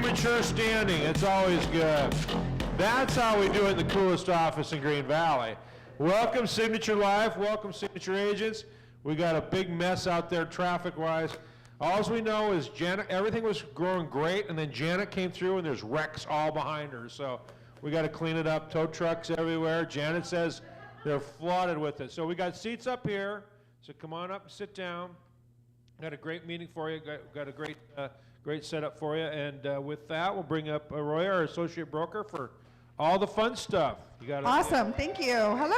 Signature standing. It's always good. That's how we do it in the coolest office in Green Valley. Welcome, Signature Life. Welcome, Signature Agents. We got a big mess out there traffic-wise. All we know is Janet, everything was growing great, and then Janet came through, and there's wrecks all behind her. So we got to clean it up. Tow trucks everywhere. Janet says they're flooded with it. So we got seats up here. So come on up and sit down. Got a great meeting for you. Got a great setup for you. And with that, we'll bring up Roy, our associate broker, for all the fun stuff. You got Awesome. Thank you. Hello.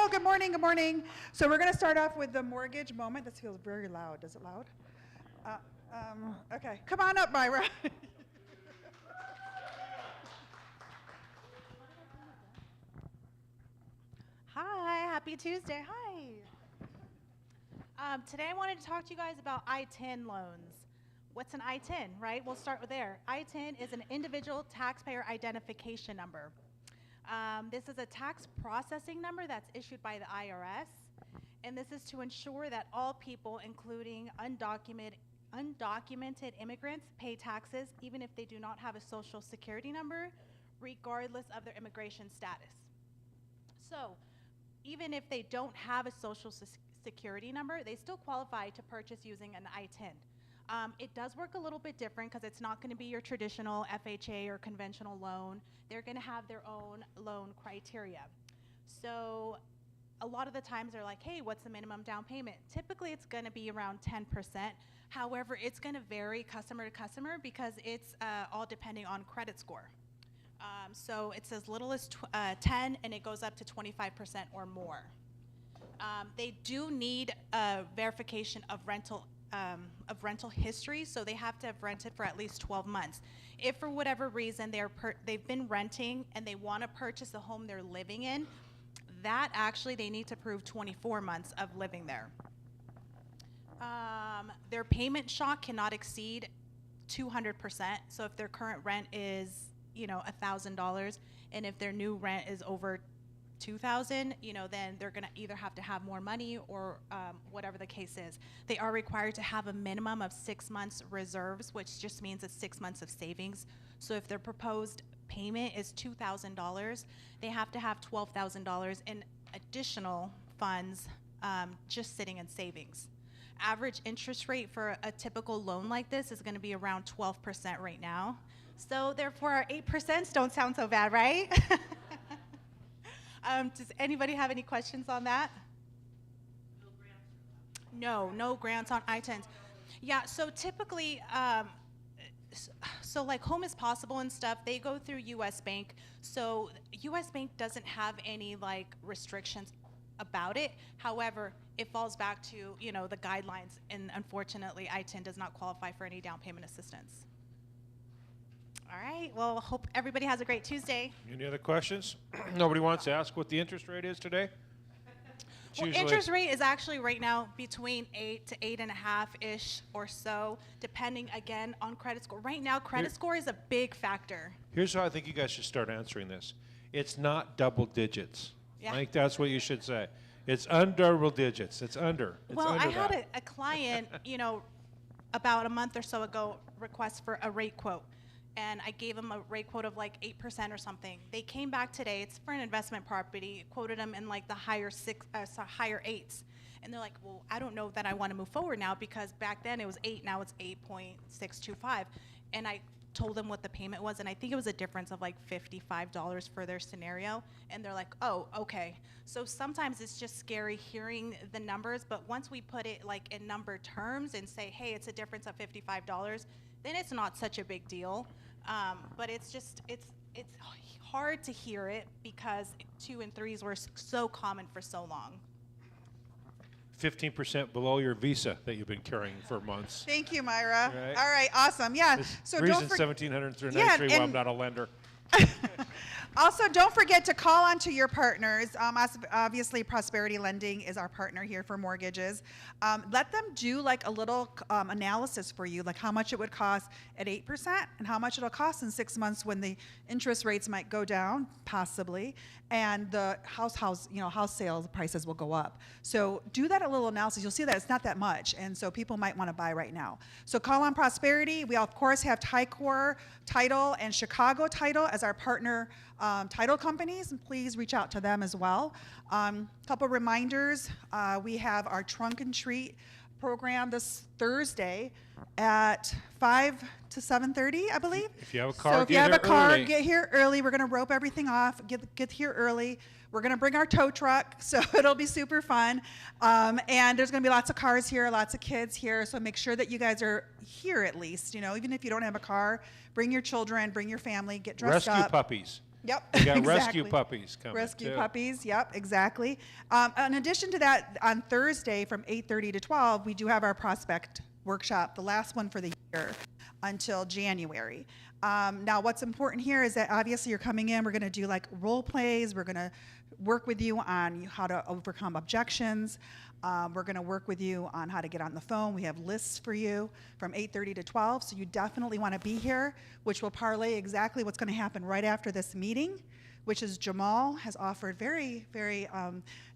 Good morning. So we're going to start off with the mortgage moment. This feels very loud. Is it loud? Okay. Come on up, Myra. Hi, happy Tuesday. Hi. Today I wanted to talk to you guys about I-10 loans. What's an I-10, right? We'll start with there. I-10 is an individual taxpayer identification number. This is a tax processing number that's issued by the IRS, and this is to ensure that all people, including undocumented immigrants, pay taxes even if they do not have a social security number, regardless of their immigration status. So, even if they don't have a social security number, they still qualify to purchase using an I-10. It does work a little bit different because it's not going to be your traditional FHA or conventional loan. They're going to have their own loan criteria. So a lot of the times they're like, hey, what's the minimum down payment? Typically it's going to be around 10%. However, it's going to vary customer to customer because it's all depending on credit score. So it's as little as 10 and it goes up to 25% or more. They do need a verification of rental history, so they have to have rented for at least 12 months. If for whatever reason they've been renting and they want to purchase a home they're living in, that actually they need to prove 24 months of living there. Their payment shock cannot exceed 200%. So if their current rent is, $1,000, and if their new rent is over $2,000, then they're going to either have to have more money or whatever the case is. They are required to have a minimum of 6 months reserves, which just means it's 6 months of savings. So if their proposed payment is $2,000, they have to have $12,000 in additional funds just sitting in savings. Average interest rate for a typical loan like this is going to be around 12% right now. So therefore, our 8% don't sound so bad, right? Does anybody have any questions on that? No grants on I-10s. Yeah, so typically, so like Home is Possible and stuff, they go through U.S. Bank. So U.S. Bank doesn't have any restrictions about it. However, it falls back to, the guidelines, and unfortunately, I-10 does not qualify for any down payment assistance. All right, well, hope everybody has a great Tuesday. Any other questions? Nobody wants to ask what the interest rate is today? Well, interest rate is actually right now between 8 to 8.5-ish or so, depending again on credit score. Right now, credit score is a big factor. Here's how I think you guys should start answering this. It's not double digits. Yeah. I think that's what you should say. It's under double digits. It's under. It's well, under I had that. a client, about a month or so ago, request for a rate quote. And I gave them a rate quote of 8% or something. They came back today. It's for an investment property. Quoted them in the higher 8s. And they're like, well, I don't know that I want to move forward now because back then it was 8, now it's 8.625. And I told them what the payment was, and I think it was a difference of $55 for their scenario. And they're like, oh, okay. So sometimes it's just scary hearing the numbers, but once we put it in number terms and say, hey, it's a difference of $55, then it's not such a big deal. But it's hard to hear it because 2 and 3s were so common for so long. 15% below your visa that you've been carrying for months. Thank you, Myra. Right. All right, awesome. Yeah. This so reason don't 1793 why I'm not a lender. Also, don't forget to call on to your partners. Obviously, Prosperity Lending is our partner here for mortgages. Let them do like a little analysis for you, like how much it would cost at 8% and how much it'll cost in 6 months when the interest rates might go down, possibly, and the house sales prices will go up. So do that a little analysis. You'll see that it's not that much, and so people might want to buy right now. So call on Prosperity. We of course have Tycor Title and Chicago Title as our partner title companies, and please reach out to them as well. Couple reminders, we have our Trunk and Treat program this Thursday at 5 to 7:30, I believe. If you have a car, so if you have a car, early. get here early. We're going to rope everything off. Get here early. We're going to bring our tow truck, so it'll be super fun. And there's going to be lots of cars here, lots of kids here. So make sure that you guys are here at least. You know, even if you don't have a car, bring your children, bring your family, get dressed up. Rescue puppies. Yep. We got exactly. rescue puppies coming. Rescue too. puppies, yep, exactly. In addition to that, on Thursday from 8:30 to 12, we do have our prospect workshop, the last one for the year, until January. Now, what's important here is that obviously you're coming in, we're going to do like role plays, we're going to work with you on how to overcome objections. We're going to work with you on how to get on the phone. We have lists for you from 8:30 to 12, so you definitely want to be here, which will parlay exactly what's going to happen right after this meeting, which is Jamal has offered very, very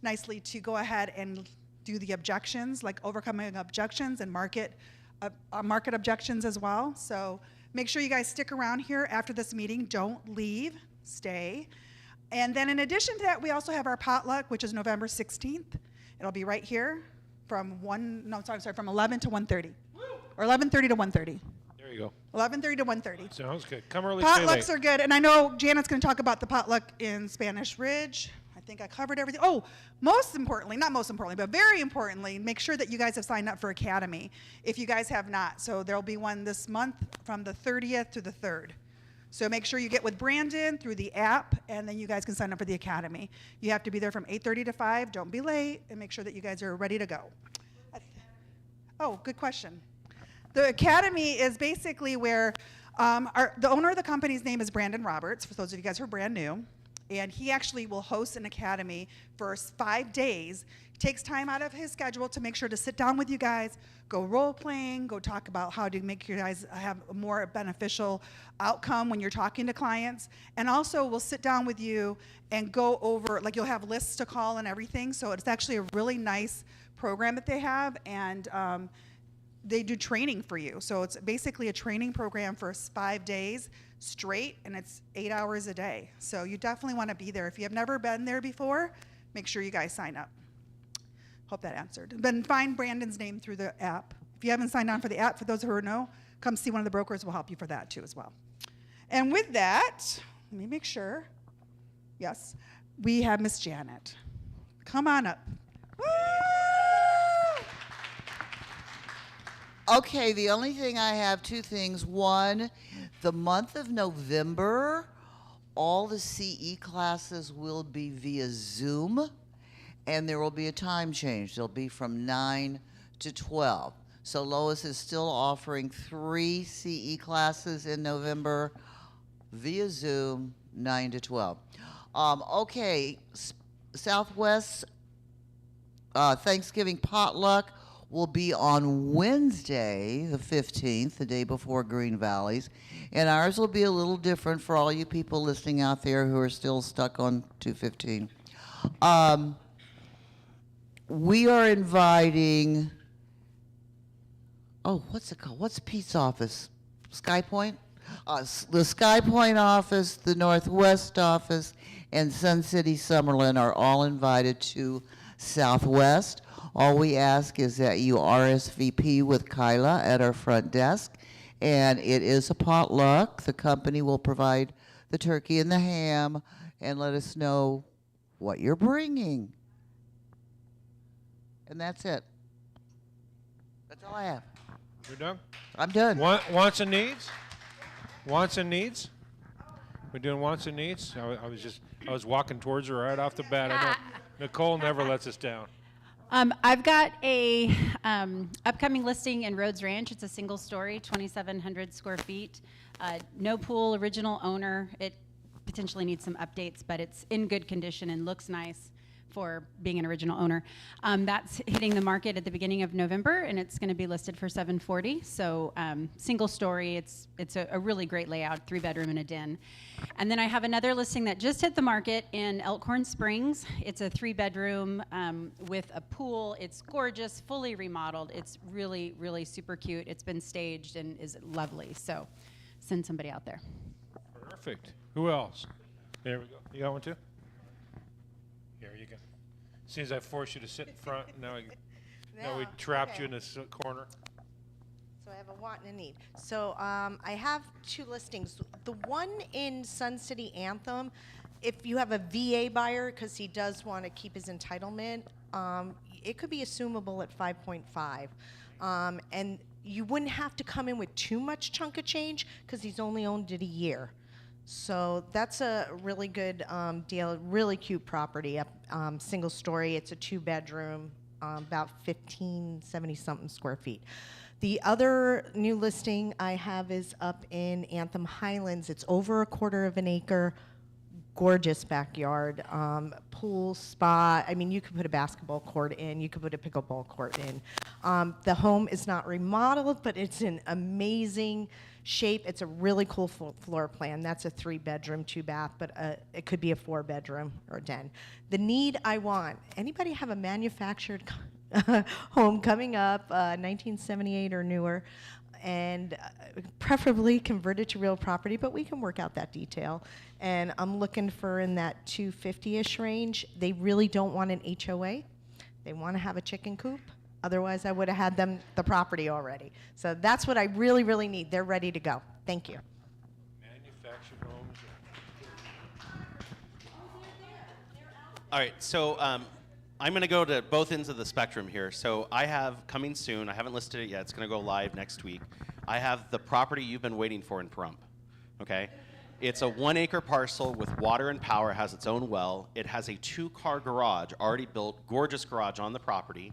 nicely to go ahead and do the objections, like overcoming objections and market objections as well. So make sure you guys stick around here after this meeting. Don't leave, stay. And then in addition to that, we also have our potluck, which is November 16th. It'll be right here from from 11 to 1:30. Or 11:30 to 1:30. There you go. 11:30 to 1:30. Sounds good. Come early, stay late. Potlucks are good, and I know Janet's going to talk about the potluck in Spanish Ridge. I think I covered everything. Oh, most importantly, not most importantly, but very importantly, make sure that you guys have signed up for Academy if you guys have not. So there'll be one this month from the 30th to the 3rd. So make sure you get with Brandon through the app, and then you guys can sign up for the Academy. You have to be there from 8:30 to 5. Don't be late, and make sure that you guys are ready to go. Oh, good question. The Academy is basically where the owner of the company's name is Brandon Roberts, for those of you guys who are brand new, and he actually will host an academy for 5 days. He takes time out of his schedule to make sure to sit down with you guys, go role playing, go talk about how to make you guys have a more beneficial outcome when you're talking to clients, and also we'll sit down with you and go over, like you'll have lists to call and everything, so it's actually a really nice program that they have, and they do training for you. So it's basically a training program for 5 days straight, and it's 8 hours a day. So you definitely want to be there. If you have never been there before, make sure you guys sign up. Hope that answered. Then find Brandon's name through the app. If you haven't signed on for the app, for those who know, come see one of the brokers. Will help you for that too as well. And with that, let me make sure. Yes, we have Miss Janet. Come on up. Woo! Okay, the only thing I have, two things. One, the month of November, all the CE classes will be via Zoom, and there will be a time change. They'll be from 9 to 12. So Lois is still offering 3 CE classes in November via Zoom, 9 to 12. Okay, Southwest Thanksgiving potluck will be on Wednesday, the 15th, the day before Green Valleys. And ours will be a little different for all you people listening out there who are still stuck on 215. We are inviting, what's it called? What's Pete's office? Sky Point? The Sky Point office, the Northwest office, and Sun City Summerlin are all invited to Southwest. All we ask is that you RSVP with Kyla at our front desk, and it is a potluck. The company will provide the turkey and the ham, and let us know what you're bringing. And that's it. That's all I have. You're done? I'm done. Wants and needs? Wants and needs? We're doing wants and needs? I was walking towards her right off the bat. I know Nicole never lets us down. I've got a upcoming listing in Rhodes Ranch. It's a single story, 2,700 square feet. No pool, original owner. potentially needs some updates, but it's in good condition and looks nice for being an original owner. That's hitting the market at the beginning of November, and it's going to be listed for $740. So single story. It's a really great layout, 3-bedroom and a den. And then I have another listing that just hit the market in Elkhorn Springs. It's a 3-bedroom with a pool. It's gorgeous, fully remodeled. It's really, really super cute. It's been staged and is lovely. So send somebody out there. Perfect. Who else? There we go. You got one too? Here you go. Seems I forced you to sit in front. Now we trapped you in this corner. So I have a want and a need. So I have 2 listings. The one in Sun City Anthem, if you have a VA buyer, because he does want to keep his entitlement, it could be assumable at 5.5. And you wouldn't have to come in with too much chunk of change because he's only owned it a year. So that's a really good deal, really cute property, up single story. It's a 2-bedroom, about 1,570-something square feet. The other new listing I have is up in Anthem Highlands. It's over 1/4 acre, gorgeous backyard, pool, spa. I mean, you could put a basketball court in, you could put a pickleball court in. The home is not remodeled, but it's in amazing shape. It's a really cool floor plan. That's a 3-bedroom, 2-bath, but it could be a 4-bedroom or a den. The need I want, anybody have a manufactured home coming up, 1978 or newer, and preferably converted to real property, but we can work out that detail. And I'm looking for in that 250-ish range. They really don't want an HOA. They want to have a chicken coop. Otherwise, I would have had them the property already. So that's what I really, really need. They're ready to go. Thank you. Manufactured homes. All right, so I'm going to go to both ends of the spectrum here. So I have coming soon, I haven't listed it yet, it's going to go live next week. I have the property you've been waiting for in Pahrump, okay? It's a 1-acre parcel with water and power, has its own well. It has a 2-car garage, already built, gorgeous garage on the property,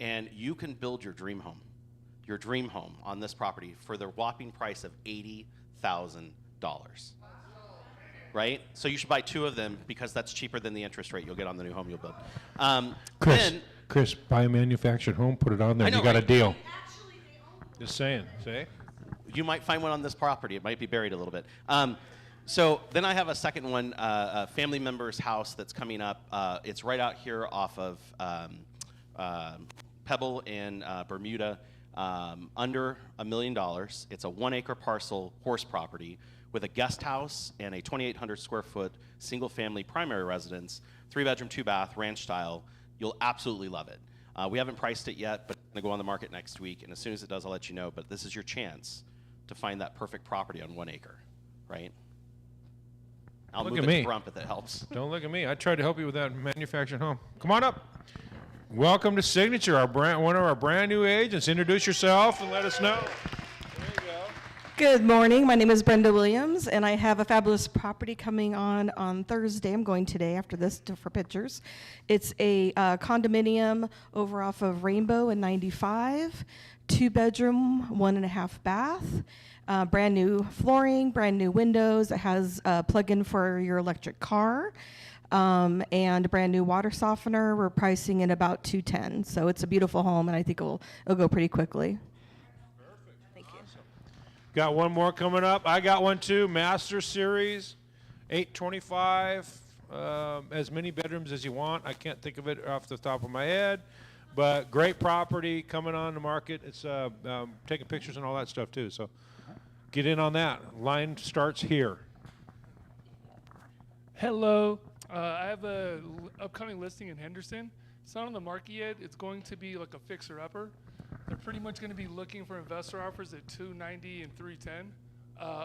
and you can build your dream home on this property for the whopping price of $80,000. Right? So you should buy 2 of them because that's cheaper than the interest rate you'll get on the new home you'll build. Chris, buy a manufactured home, put it on there, I know, you got a right? deal. Just saying, see? You might find one on this property. It might be buried a little bit. So then I have a second one, a family member's house that's coming up. It's right out here off of Pebble in Bermuda, under $1 million. It's a 1-acre parcel horse property with a guest house and a 2,800 square foot single family primary residence, 3-bedroom, 2-bath, ranch style. You'll absolutely love it. We haven't priced it yet, but it's gonna go on the market next week, and as soon as it does, I'll let you know. But this is your chance to find that perfect property on 1 acre, right? I'll Look move at it me. to Pahrump if that helps. Don't look at me. I tried to help you with that manufactured home. Come on up. Welcome to Signature, one of our brand new agents. Introduce yourself and let us know. There you go. Good morning. My name is Brenda Williams, and I have a fabulous property coming on Thursday. I'm going today after this for pictures. It's a condominium over off of Rainbow in 95, 2-bedroom, 1.5 bath. Brand new flooring, brand new windows. It has a plug-in for your electric car, and a brand new water softener. We're pricing it about $210. So it's a beautiful home, and I think it'll go pretty quickly. Got one more coming up. I got one too. Master Series, 825. As many bedrooms as you want. I can't think of it off the top of my head, but great property coming on the market. It's taking pictures and all that stuff too. So get in on that. Line starts here. Hello. I have a upcoming listing in Henderson. It's not on the market yet. It's going to be like a fixer-upper. They're pretty much going to be looking for investor offers at $290 and $310.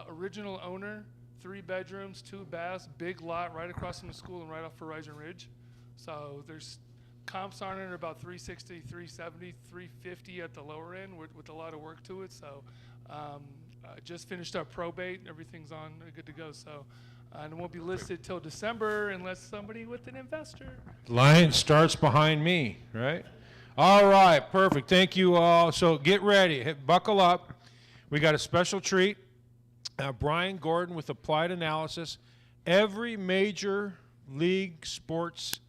Original owner, 3 bedrooms, 2 baths, big lot right across from the school and right off Horizon Ridge. So there's comps on it are about 360, 370, 350 at the lower end with a lot of work to it. So just finished up probate. Everything's on good to go. So. And it won't be listed till December unless somebody with an investor. Line starts behind me, right? All right, perfect. Thank you all. So get ready. Buckle up. We got a special treat. Brian Gordon with Applied Analysis. Every major league sports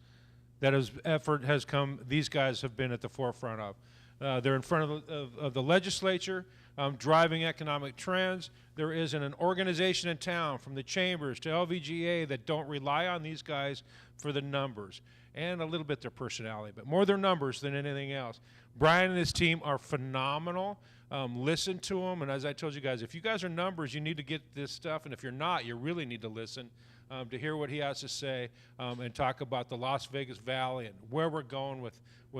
that effort has come, these guys have been at the forefront of. They're in front of the legislature, driving economic trends. There isn't an organization in town, from the chambers to LVGA, that don't rely on these guys for the numbers and a little bit their personality, but more their numbers than anything else. Brian and his team are phenomenal. Listen to them, and as I told you guys, if you guys are numbers, you need to get this stuff, and if you're not, you really need to listen to hear what he has to say and talk about the Las Vegas Valley and where we're going with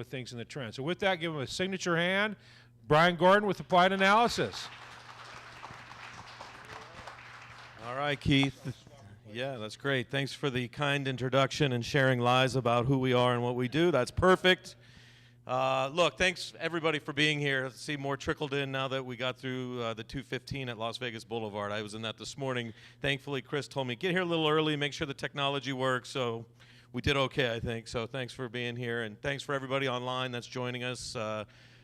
things in the trend. So with that, give him a signature hand. Brian Gordon with Applied Analysis. All right, Keith. Yeah, that's great. Thanks for the kind introduction and sharing lies about who we are and what we do. That's perfect. Look, thanks everybody for being here. See more trickled in now that we got through the 215 at Las Vegas Boulevard. I was in that this morning. Thankfully, Chris told me, get here a little early, make sure the technology works. So we did okay, I think. So thanks for being here, and thanks for everybody online that's joining us.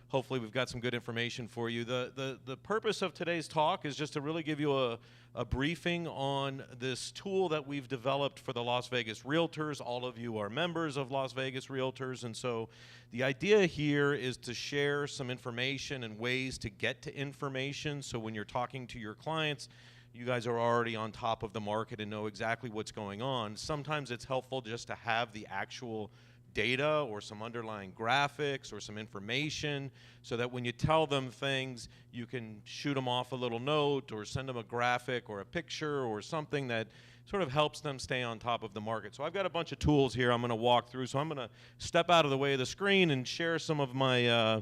Hopefully we've got some good information for you. The purpose of today's talk is just to really give you a briefing on this tool that we've developed for the Las Vegas Realtors. All of you are members of Las Vegas Realtors, and so the idea here is to share some information and ways to get to information, so when you're talking to your clients, you guys are already on top of the market and know exactly what's going on. Sometimes it's helpful just to have the actual data or some underlying graphics or some information so that when you tell them things, you can shoot them off a little note or send them a graphic or a picture or something that sort of helps them stay on top of the market. So I've got a bunch of tools here I'm going to walk through. So I'm going to step out of the way of the screen and share some of my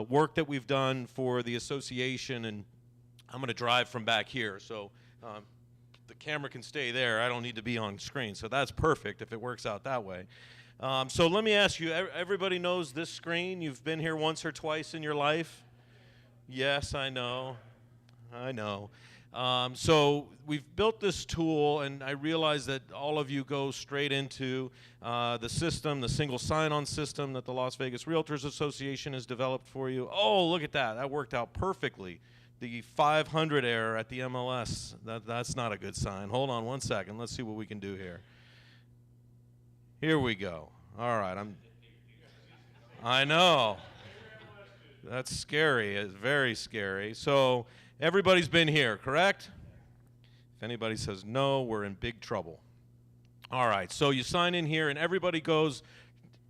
work that we've done for the association, and I'm going to drive from back here. So the camera can stay there. I don't need to be on screen. So that's perfect if it works out that way. So let me ask you, everybody knows this screen? You've been here once or twice in your life? Yes, I know. I know. So we've built this tool, and I realize that all of you go straight into the system, the single sign-on system that the Las Vegas Realtors Association has developed for you. Oh, look at that. That worked out perfectly. The 500 error at the MLS, that's not a good sign. Hold on one second. Let's see what we can do here. Here we go. All right, I know. That's scary. It's very scary. So everybody's been here, correct? If anybody says no, we're in big trouble. All right, so you sign in here, and everybody goes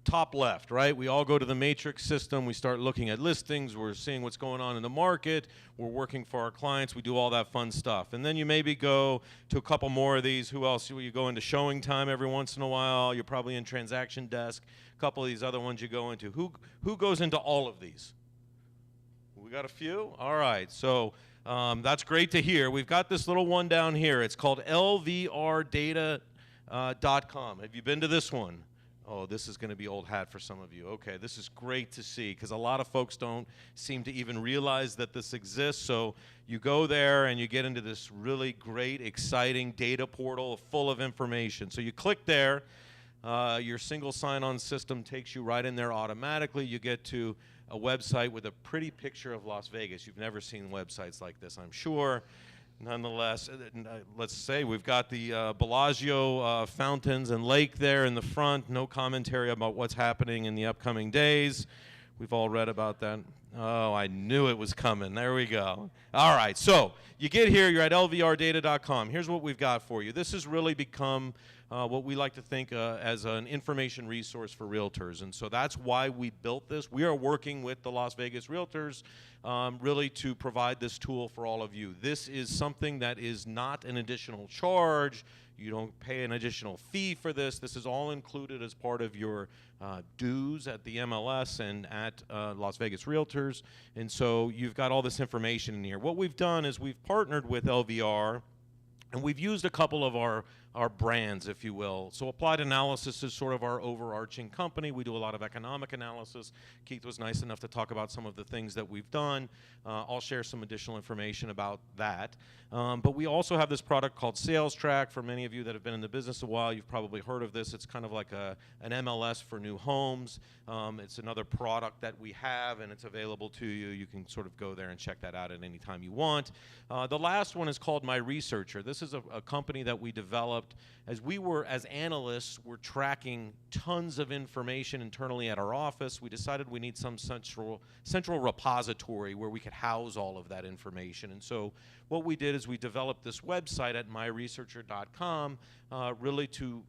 top left, right? We all go to the matrix system. We start looking at listings. We're seeing what's going on in the market. We're working for our clients. We do all that fun stuff. And then you maybe go to a couple more of these. Who else? You go into showing time every once in a while. You're probably in transaction desk. A couple of these other ones you go into. Who goes into all of these? We got a few? All right. So that's great to hear. We've got this little one down here. It's called lvrdata.com. Have you been to this one? Oh, this is going to be old hat for some of you. Okay, this is great to see because a lot of folks don't seem to even realize that this exists. So you go there and you get into this really great, exciting data portal full of information. So you click there. Your single sign-on system takes you right in there automatically. You get to a website with a pretty picture of Las Vegas. You've never seen websites like this, I'm sure. Nonetheless, let's say we've got the Bellagio fountains and lake there in the front. No commentary about what's happening in the upcoming days. We've all read about that. Oh, I knew it was coming. There we go. All right, so you get here. You're at lvrdata.com. Here's what we've got for you. This has really become what we like to think as an information resource for realtors. And so that's why we built this. We are working with the Las Vegas Realtors really to provide this tool for all of you. This is something that is not an additional charge. You don't pay an additional fee for this. This is all included as part of your dues at the MLS and at Las Vegas Realtors. And so you've got all this information in here. What we've done is we've partnered with LVR, and we've used a couple of our brands, if you will. So Applied Analysis is sort of our overarching company. We do a lot of economic analysis. Keith was nice enough to talk about some of the things that we've done. I'll share some additional information about that. But we also have this product called Sales Track. For many of you that have been in the business a while, you've probably heard of this. It's kind of like an MLS for new homes. It's another product that we have, and it's available to you. You can sort of go there and check that out at any time you want. The last one is called My Researcher. This This is a company that we developed as as analysts, we're tracking tons of information internally at our office. We decided we need some central repository where we could house all of that information. And so what we did is we developed this website at myresearcher.com really to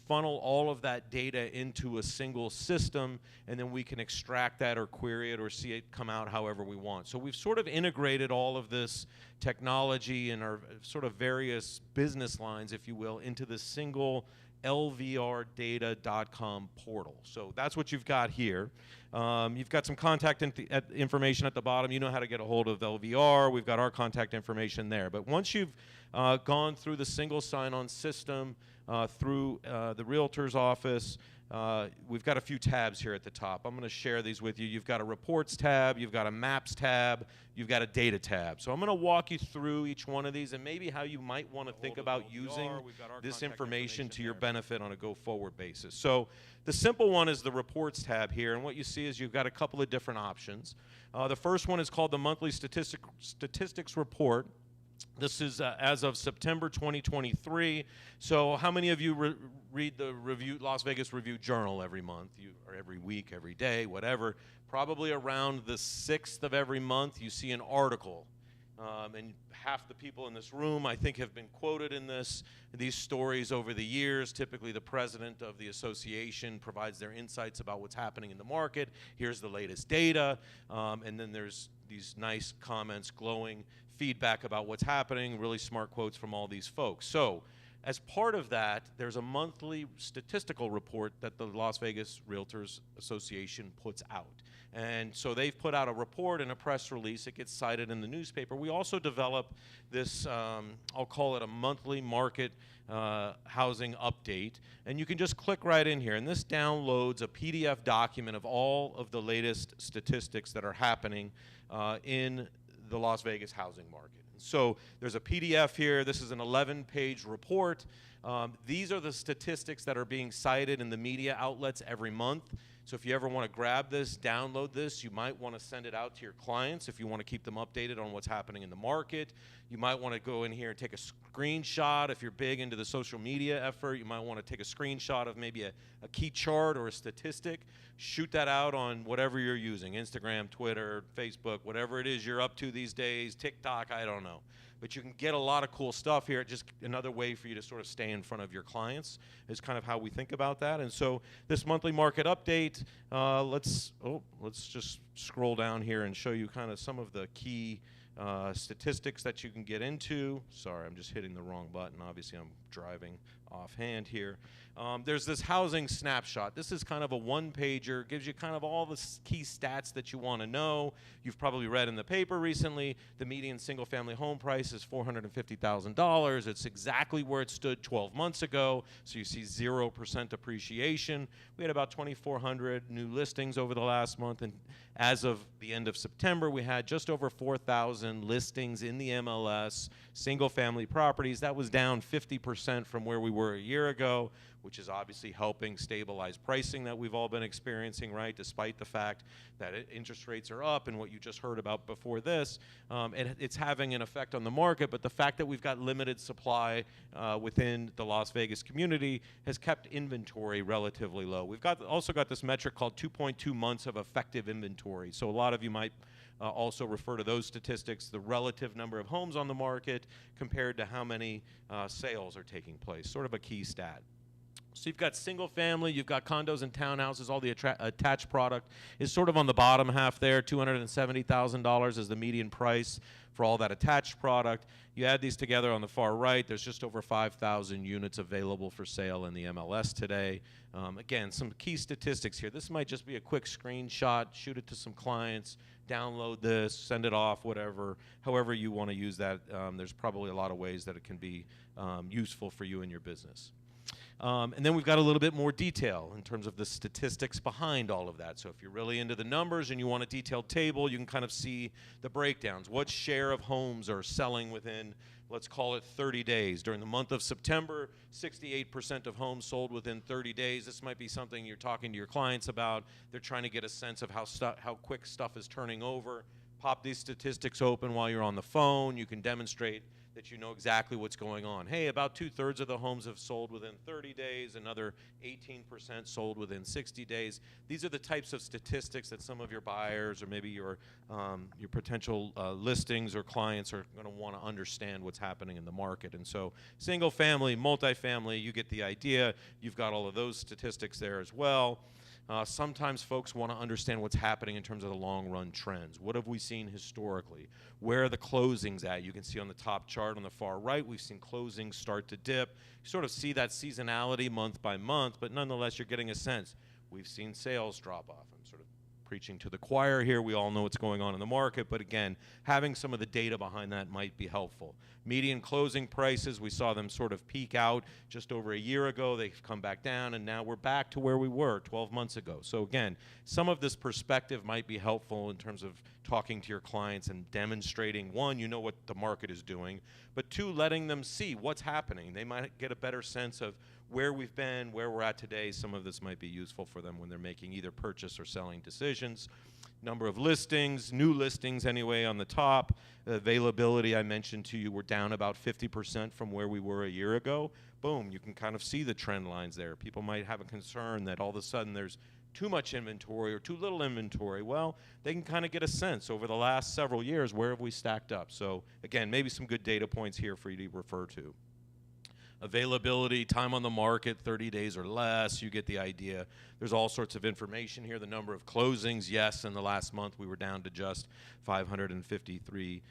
funnel all of that data into a single system, and then we can extract that or query it or see it come out however we want. So we've sort of integrated all of this technology and our sort of various business lines, if you will, into this single lvrdata.com portal. So that's what you've got here. You've got some contact information at the bottom. You know how to get a hold of LVR. We've got our contact information there. But once you've gone through the single sign-on system, through the realtor's office, we've got a few tabs here at the top. I'm going to share these with you. You've got a reports tab, you've got a maps tab, you've got a data tab. So I'm going to walk you through each one of these and maybe how you might want to think about using this information to your benefit on a go-forward basis. So the simple one is the reports tab here, and what you see is you've got a couple of different options. The first one is called the monthly statistics report. This is as of September 2023. So how many of you read the Las Vegas Review Journal every month, or every week, every day, whatever? Probably around the 6th of every month, you see an article. And half the people in this room, I think, have been quoted in these stories over the years. Typically, the president of the association provides their insights about what's happening in the market. Here's the latest data. And then there's these nice comments, glowing feedback about what's happening, really smart quotes from all these folks. So as part of that, there's a monthly statistical report that the Las Vegas Realtors Association puts out. And so they've put out a report and a press release. It gets cited in the newspaper. We also develop this, I'll call it a monthly market housing update. And you can just click right in here. And this downloads a PDF document of all of the latest statistics that are happening in the Las Vegas housing market. So there's a PDF here. This is an 11-page report. These are the statistics that are being cited in the media outlets every month. So if you ever want to grab this, download this, you might want to send it out to your clients if you want to keep them updated on what's happening in the market. You might want to go in here and take a screenshot. If you're big into the social media effort, you might want to take a screenshot of maybe a key chart or a statistic. Shoot that out on whatever you're using, Instagram, Twitter, Facebook, whatever it is you're up to these days, TikTok, I don't know. But you can get a lot of cool stuff here. Just another way for you to sort of stay in front of your clients is kind of how we think about that. And so this monthly market update, let's just scroll down here and show you kind of some of the key statistics that you can get into. Sorry, I'm just hitting the wrong button. Obviously, I'm driving offhand here. There's this housing snapshot. This is kind of a one-pager, gives you kind of all the key stats that you want to know. You've probably read in the paper recently, the median single-family home price is $450,000. It's exactly where it stood 12 months ago, so you see 0% appreciation. We had about 2,400 new listings over the last month, and as of the end of September, we had just over 4,000 listings in the MLS, single-family properties. That was down 50% from where we were a year ago, which is obviously helping stabilize pricing that we've all been experiencing, right, despite the fact that interest rates are up and what you just heard about before this. It's having an effect on the market, but the fact that we've got limited supply within the Las Vegas community has kept inventory relatively low. We've also got this metric called 2.2 months of effective inventory. So a lot of you might also refer to those statistics, the relative number of homes on the market compared to how many sales are taking place, sort of a key stat. So you've got single family, you've got condos and townhouses, all the attached product is sort of on the bottom half there. $270,000 is the median price for all that attached product. You add these together on the far right, there's just over 5,000 units available for sale in the MLS today. Again, some key statistics here. This might just be a quick screenshot, shoot it to some clients, download this, send it off, whatever, however you want to use that. There's probably a lot of ways that it can be useful for you in your business. And then we've got a little bit more detail in terms of the statistics behind all of that. So if you're really into the numbers and you want a detailed table, you can kind of see the breakdowns. What share of homes are selling within, let's call it 30 days. During the month of September, 68% of homes sold within 30 days. This might be something you're talking to your clients about. They're trying to get a sense of how quick stuff is turning over. Pop these statistics open while you're on the phone. You can demonstrate that you know exactly what's going on. Hey, about 2/3 of the homes have sold within 30 days, another 18% sold within 60 days. These are the types of statistics that some of your buyers or maybe your potential listings or clients are going to want to understand what's happening in the market. And so single family, multifamily, you get the idea. You've got all of those statistics there as well. Sometimes folks want to understand what's happening in terms of the long run trends. What have we seen historically? Where are the closings at? You can see on the top chart on the far right, we've seen closings start to dip. You sort of see that seasonality month by month, but nonetheless, you're getting a sense. We've seen sales drop off. I'm sort of preaching to the choir here. We all know what's going on in the market, but again, having some of the data behind that might be helpful. Median closing prices, we saw them sort of peak out just over a year ago. They've come back down, and now we're back to where we were 12 months ago. So again, some of this perspective might be helpful in terms of talking to your clients and demonstrating, one, you know what the market is doing, but two, letting them see what's happening. They might get a better sense of where we've been, where we're at today. Some of this might be useful for them when they're making either purchase or selling decisions. Number of listings, new listings anyway on the top. Availability, I mentioned to you, we're down about 50% from where we were a year ago. Boom, you can kind of see the trend lines there. People might have a concern that all of a sudden there's too much inventory or too little inventory. Well, they can kind of get a sense over the last several years, where have we stacked up? So again, maybe some good data points here for you to refer to. Availability, time on the market, 30 days or less, you get the idea. There's all sorts of information here. The number of closings, yes, in the last month we were down to just 553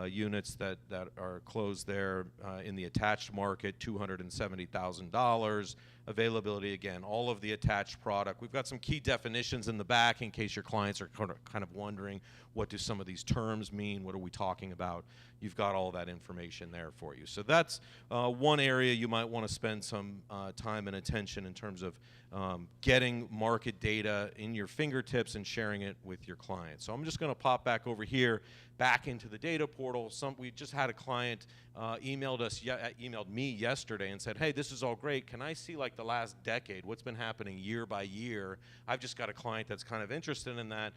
units that are closed there. In the attached market, $270,000. Availability, again, all of the attached product. We've got some key definitions in the back in case your clients are kind of wondering, what do some of these terms mean? What are we talking about? You've got all that information there for you. So that's one area you might want to spend some time and attention in terms of getting market data in your fingertips and sharing it with your clients. So I'm just going to pop back over here, back into the data portal. We just had a client emailed me yesterday and said, hey, this is all great. Can I see like the last decade, what's been happening year by year? I've just got a client that's kind of interested in that.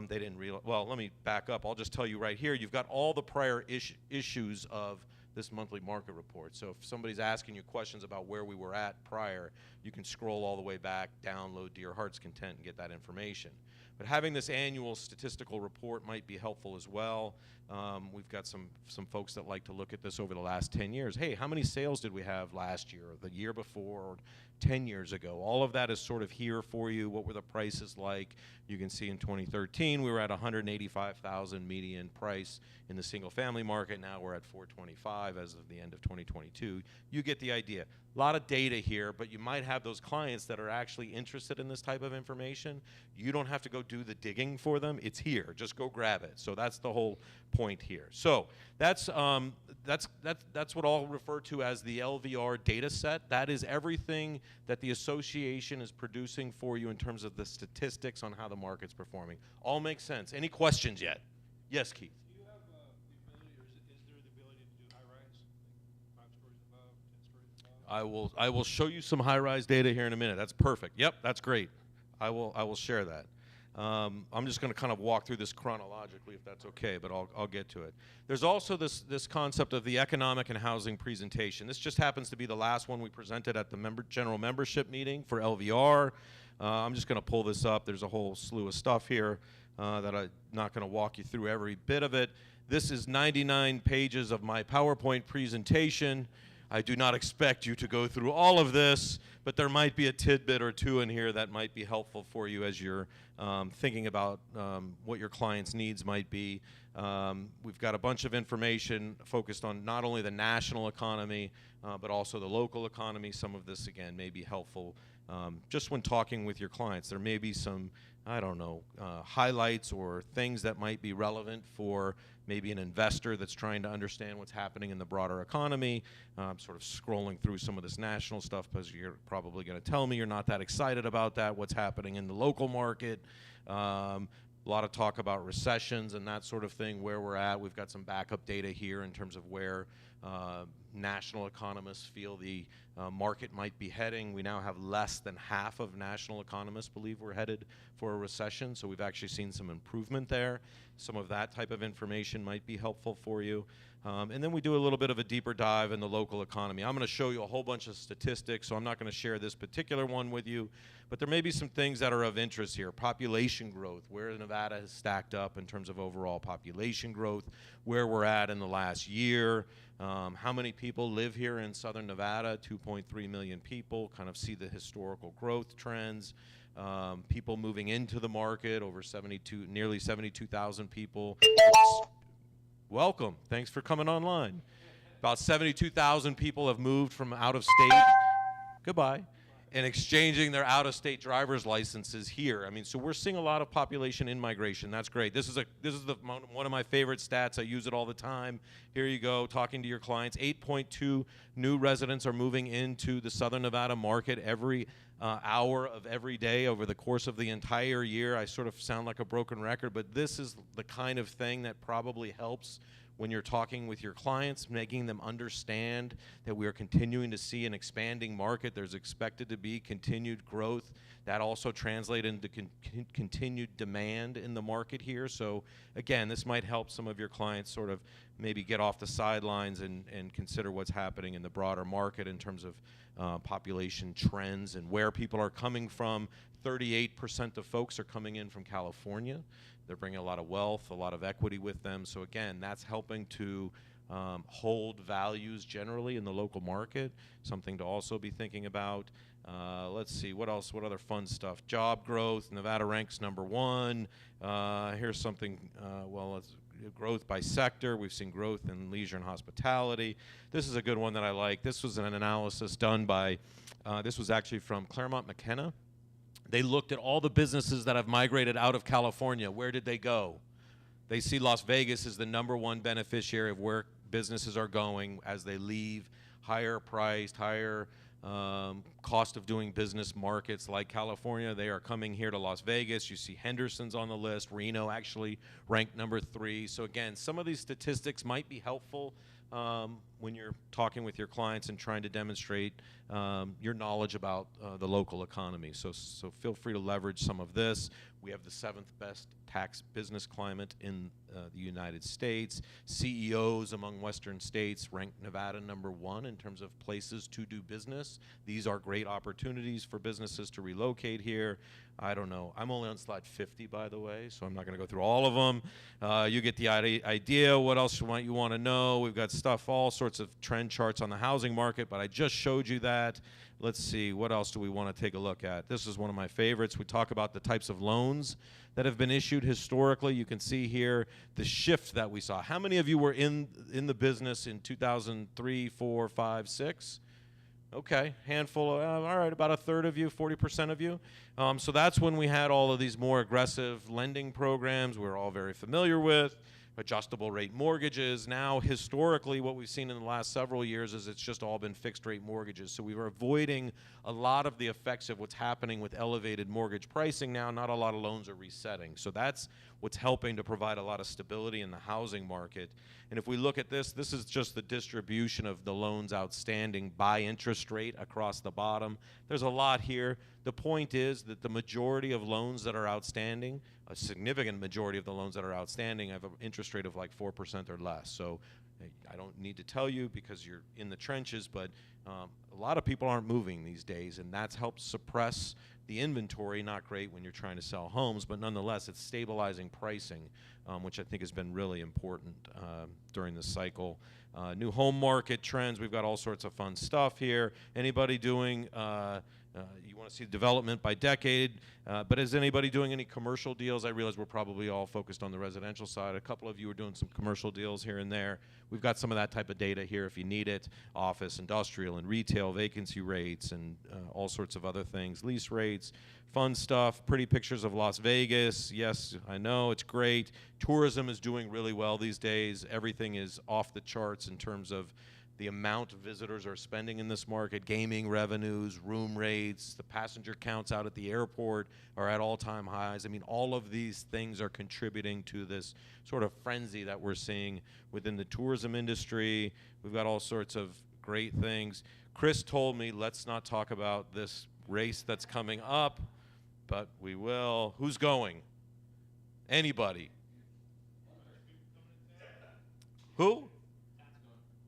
They didn't realize, well, let me back up. I'll just tell you right here, you've got all the prior issues of this monthly market report. So if somebody's asking you questions about where we were at prior, you can scroll all the way back, download to your heart's content, and get that information. But having this annual statistical report might be helpful as well. We've got some folks that like to look at this over the last 10 years. Hey, how many sales did we have last year, or the year before, or 10 years ago? All of that is sort of here for you. What were the prices like? You can see in 2013 we were at $185,000 median price in the single family market. Now we're at $425,000 as of the end of 2022. You get the idea. A lot of data here, but you might have those clients that are actually interested in this type of information. You don't have to go do the digging for them. It's here. Just go grab it. So that's the whole point here. So that's what I'll refer to as the LVR data set. That is everything that the association is producing for you in terms of the statistics on how the market's performing. All makes sense. Any questions yet? Yes, Keith. Do you have the ability, or is there the ability to do high-rise, like 5 stories above, 10 stories above? I will show you some high-rise data here in a minute. That's perfect. Yep, that's great. I will share that. I'm just going to kind of walk through this chronologically, if that's okay, but I'll get to it. There's also this concept of the economic and housing presentation. This just happens to be the last one we presented at the general membership meeting for LVR. I'm just going to pull this up. There's a whole slew of stuff here that I'm not going to walk you through every bit of it. This is 99 pages of my PowerPoint presentation. I do not expect you to go through all of this, but there might be a tidbit or two in here that might be helpful for you as you're thinking about what your client's needs might be. We've got a bunch of information focused on not only the national economy, but also the local economy. Some of this, again, may be helpful just when talking with your clients. There may be some, I don't know, highlights or things that might be relevant for maybe an investor that's trying to understand what's happening in the broader economy. I'm sort of scrolling through some of this national stuff because you're probably going to tell me you're not that excited about that, what's happening in the local market. A lot of talk about recessions and that sort of thing, where we're at. We've got some backup data here in terms of where national economists feel the market might be heading. We now have less than half of national economists believe we're headed for a recession, so we've actually seen some improvement there. Some of that type of information might be helpful for you. And then we do a little bit of a deeper dive in the local economy. I'm going to show you a whole bunch of statistics, so I'm not going to share this particular one with you, but there may be some things that are of interest here. Population growth, where Nevada has stacked up in terms of overall population growth, where we're at in the last year, how many people live here in southern Nevada, 2.3 million people, kind of see the historical growth trends. People moving into the market, nearly 72,000 people. Welcome. Thanks for coming online. About 72,000 people have moved from out of state. Goodbye. And exchanging their out-of-state driver's licenses here. I mean, so we're seeing a lot of population in migration. That's great. This is one of my favorite stats. I use it all the time. Here you go, talking to your clients. 8.2 new residents are moving into the Southern Nevada market every hour of every day over the course of the entire year. I sort of sound like a broken record, but this is the kind of thing that probably helps when you're talking with your clients, making them understand that we are continuing to see an expanding market. There's expected to be continued growth. That also translates into continued demand in the market here. So again, this might help some of your clients sort of maybe get off the sidelines and consider what's happening in the broader market in terms of population trends and where people are coming from. 38% of folks are coming in from California. They're bringing a lot of wealth, a lot of equity with them. So again, that's helping to hold values generally in the local market, something to also be thinking about. Let's see, what else, what other fun stuff? Job growth, Nevada ranks #1. Here's something, it's growth by sector. We've seen growth in leisure and hospitality. This is a good one that I like. This was an analysis done by, this was actually from Claremont McKenna. They looked at all the businesses that have migrated out of California. Where did they go? They see Las Vegas is the #1 beneficiary of where businesses are going as they leave higher priced, higher cost of doing business markets like California. They are coming here to Las Vegas. You see Henderson's on the list. Reno actually ranked #3. So again, some of these statistics might be helpful when you're talking with your clients and trying to demonstrate your knowledge about the local economy. So feel free to leverage some of this. We have the 7th best tax business climate in the United States. CEOs among Western states rank Nevada #1 in terms of places to do business. These are great opportunities for businesses to relocate here. I don't know. I'm only on slide 50, by the way, so I'm not going to go through all of them. You get the idea. What else might you want to know? We've got stuff, all sorts of trend charts on the housing market, but I just showed you that. Let's see, what else do we want to take a look at? This is one of my favorites. We talk about the types of loans that have been issued historically. You can see here the shift that we saw. How many of you were in the business in 2003, 4, 5, 6? Okay, handful, all right, about a third of you, 40% of you. So that's when we had all of these more aggressive lending programs we're all very familiar with, adjustable rate mortgages. Now, historically, what we've seen in the last several years is it's just all been fixed rate mortgages. So we were avoiding a lot of the effects of what's happening with elevated mortgage pricing now. Not a lot of loans are resetting. So that's what's helping to provide a lot of stability in the housing market. And if we look at this, this is just the distribution of the loans outstanding by interest rate across the bottom. There's a lot here. The point is that the majority of loans that are outstanding, a significant majority of the loans that are outstanding, have an interest rate of like 4% or less. So I don't need to tell you because you're in the trenches, but a lot of people aren't moving these days, and that's helped suppress the inventory. Not great when you're trying to sell homes, but nonetheless, it's stabilizing pricing, which I think has been really important during this cycle. New home market trends, we've got all sorts of fun stuff here. Anybody doing, you want to see development by decade, but is anybody doing any commercial deals? I realize we're probably all focused on the residential side. A couple of you are doing some commercial deals here and there. We've got some of that type of data here if you need it. Office, industrial, and retail vacancy rates, and all sorts of other things. Lease rates, fun stuff, pretty pictures of Las Vegas. Yes, I know, it's great. Tourism is doing really well these days. Everything is off the charts in terms of the amount of visitors are spending in this market. Gaming revenues, room rates, the passenger counts out at the airport are at all-time highs. I mean, all of these things are contributing to this sort of frenzy that we're seeing within the tourism industry. We've got all sorts of great things. Chris told me, let's not talk about this race that's coming up, but we will. Who's going? Anybody? Who?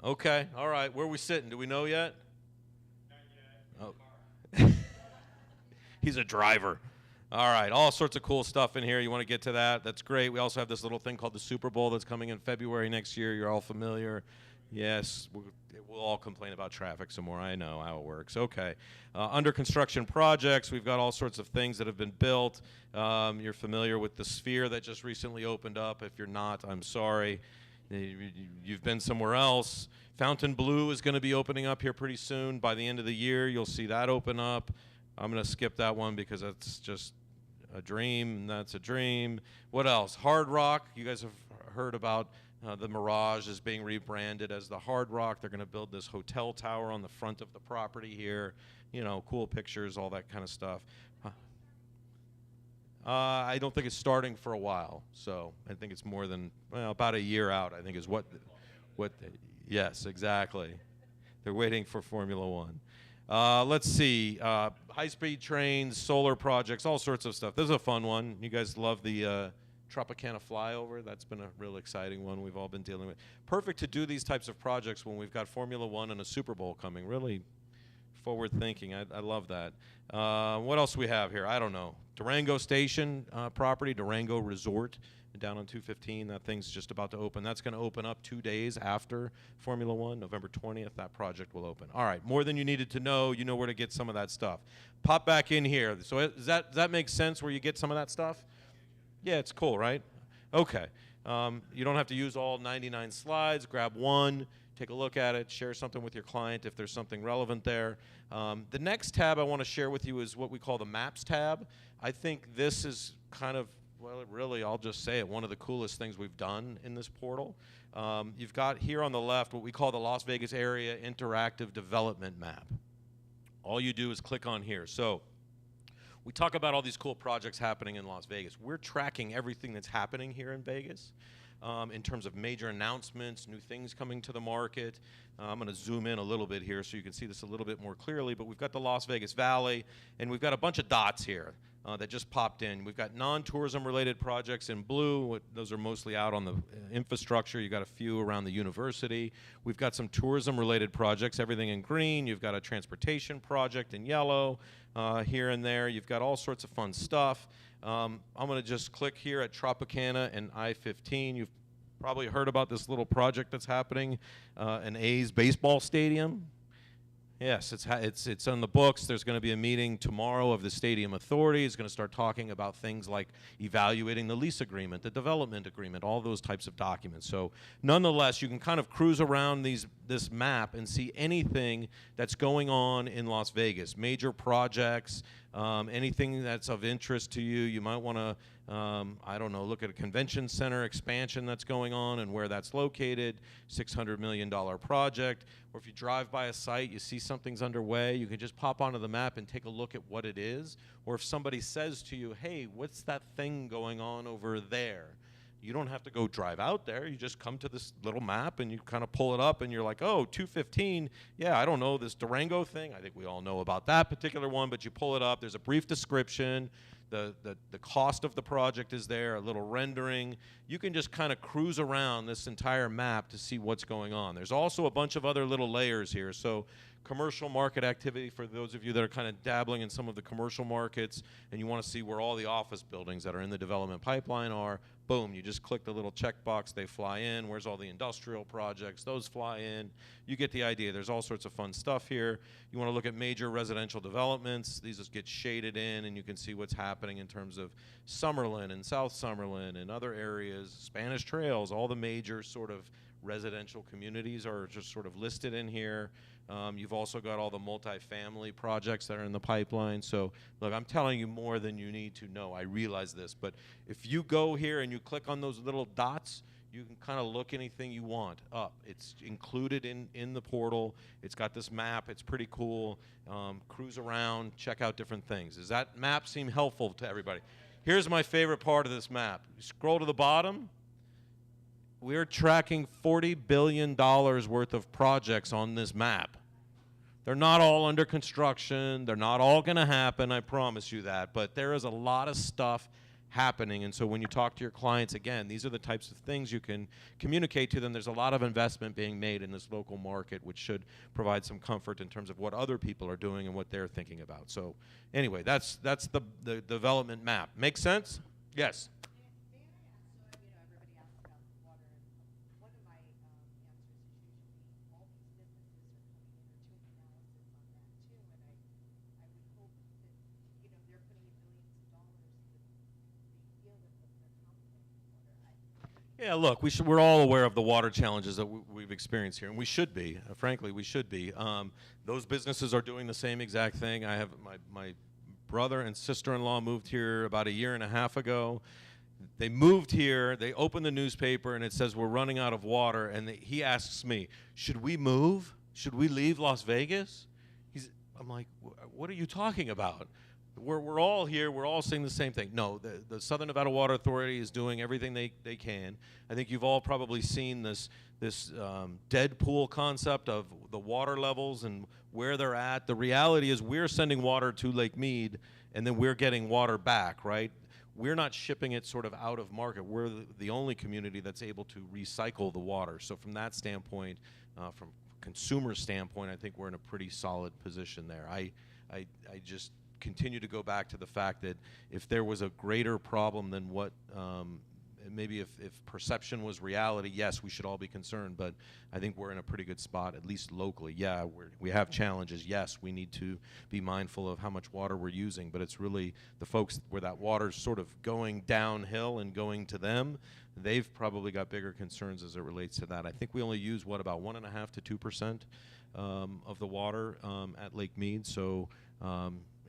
Okay, all right. Where are we sitting? Do we know yet? Oh. He's a driver. All right, all sorts of cool stuff in here. You want to get to that? That's great. We also have this little thing called the Super Bowl that's coming in February next year. You're all familiar. Yes, we'll all complain about traffic some more. I know how it works. Okay. Under construction projects, we've got all sorts of things that have been built. You're familiar with the Sphere that just recently opened up. If you're not, I'm sorry. You've been somewhere else. Fountain Blue is going to be opening up here pretty soon. By the end of the year, you'll see that open up. I'm going to skip that one because that's just a dream, and that's a dream. What else? Hard Rock. You guys have heard about the Mirage is being rebranded as the Hard Rock. They're going to build this hotel tower on the front of the property here. You know, cool pictures, all that kind of stuff. I don't think it's starting for a while, so I think it's more than, well, about a year out, I think is what yes, exactly. They're waiting for Formula One. Let's see, high-speed trains, solar projects, all sorts of stuff. This is a fun one. You guys love the Tropicana flyover. That's been a real exciting one we've all been dealing with. Perfect to do these types of projects when we've got Formula One and a Super Bowl coming. Really forward thinking. I love that. What else do we have here? I don't know. Durango Station property, Durango Resort down on 215. That thing's just about to open. That's going to open up 2 days after Formula One, November 20th. That project will open. All right, more than you needed to know. You know where to get some of that stuff. Pop back in here. So does that make sense where you get some of that stuff? Yeah, it's cool, right? Okay. You don't have to use all 99 slides. Grab one, take a look at it, share something with your client if there's something relevant there. The next tab I want to share with you is what we call the Maps tab. I think this is kind of, well, really, I'll just say it, one of the coolest things we've done in this portal. You've got here on the left what we call the Las Vegas Area Interactive Development Map. All you do is click on here. So we talk about all these cool projects happening in Las Vegas. We're tracking everything that's happening here in Vegas in terms of major announcements, new things coming to the market. I'm going to zoom in a little bit here so you can see this a little bit more clearly, but we've got the Las Vegas Valley, and we've got a bunch of dots here that just popped in. We've got non-tourism related projects in blue. Those are mostly out on the infrastructure. You've got a few around the university. We've got some tourism related projects, everything in green. You've got a transportation project in yellow here and there. You've got all sorts of fun stuff. I'm going to just click here at Tropicana and I-15. You've probably heard about this little project that's happening, an A's baseball stadium. Yes, it's on the books. There's going to be a meeting tomorrow of the Stadium Authority. It's going to start talking about things like evaluating the lease agreement, the development agreement, all those types of documents. So nonetheless, you can kind of cruise around this map and see anything that's going on in Las Vegas, major projects, anything that's of interest to you. You might want to, I don't know, look at a convention center expansion that's going on and where that's located, $600 million project. Or if you drive by a site, you see something's underway, you can just pop onto the map and take a look at what it is. Or if somebody says to you, hey, what's that thing going on over there? You don't have to go drive out there. You just come to this little map and you kind of pull it up and you're like, oh, 215, yeah, I don't know, this Durango thing. I think we all know about that particular one, but you pull it up. There's a brief description. The cost of the project is there, a little rendering. You can just kind of cruise around this entire map to see what's going on. There's also a bunch of other little layers here. So commercial market activity for those of you that are kind of dabbling in some of the commercial markets and you want to see where all the office buildings that are in the development pipeline are. Boom, you just click the little checkbox, they fly in. Where's all the industrial projects? Those fly in. You get the idea. There's all sorts of fun stuff here. You want to look at major residential developments. These just get shaded in and you can see what's happening in terms of Summerlin and South Summerlin and other areas, Spanish Trails, all the major sort of residential communities are just sort of listed in here. You've also got all the multifamily projects that are in the pipeline. So, look, I'm telling you more than you need to know. I realize this. But if you go here and you click on those little dots, you can kind of look anything you want up. It's included in the portal. It's got this map. It's pretty cool. Cruise around, check out different things. Does that map seem helpful to everybody? Here's my favorite part of this map. You scroll to the bottom. We're tracking $40 billion worth of projects on this map. They're not all under construction. They're not all going to happen, I promise you that. But there is a lot of stuff happening. And so when you talk to your clients, again, these are the types of things you can communicate to them. There's a lot of investment being made in this local market, which should provide some comfort in terms of what other people are doing and what they're thinking about. So anyway, that's the development map. Make sense? Yes. Yeah, look, we're all aware of the water challenges that we've experienced here, and we should be. Frankly, we should be. Those businesses are doing the same exact thing. I have my brother and sister-in-law moved here about a year and a half ago. They moved here, they opened the newspaper, and it says we're running out of water, and he asks me, should we move? Should we leave Las Vegas? I'm like, what are you talking about? We're all here. We're all saying the same thing. No, the Southern Nevada Water Authority is doing everything they can. I think you've all probably seen this dead pool concept of the water levels and where they're at. The reality is we're sending water to Lake Mead, and then we're getting water back, right? We're not shipping it sort of out of market. We're the only community that's able to recycle the water. So from that standpoint, from consumer standpoint, I think we're in a pretty solid position there. I just continue to go back to the fact that if there was a greater problem than what maybe if perception was reality, yes, we should all be concerned, but I think we're in a pretty good spot, at least locally. Yeah, we have challenges. Yes, we need to be mindful of how much water we're using, but it's really the folks where that water's sort of going downhill and going to them, they've probably got bigger concerns as it relates to that. I think we only use, what, about 1.5 to 2% of the water at Lake Mead, so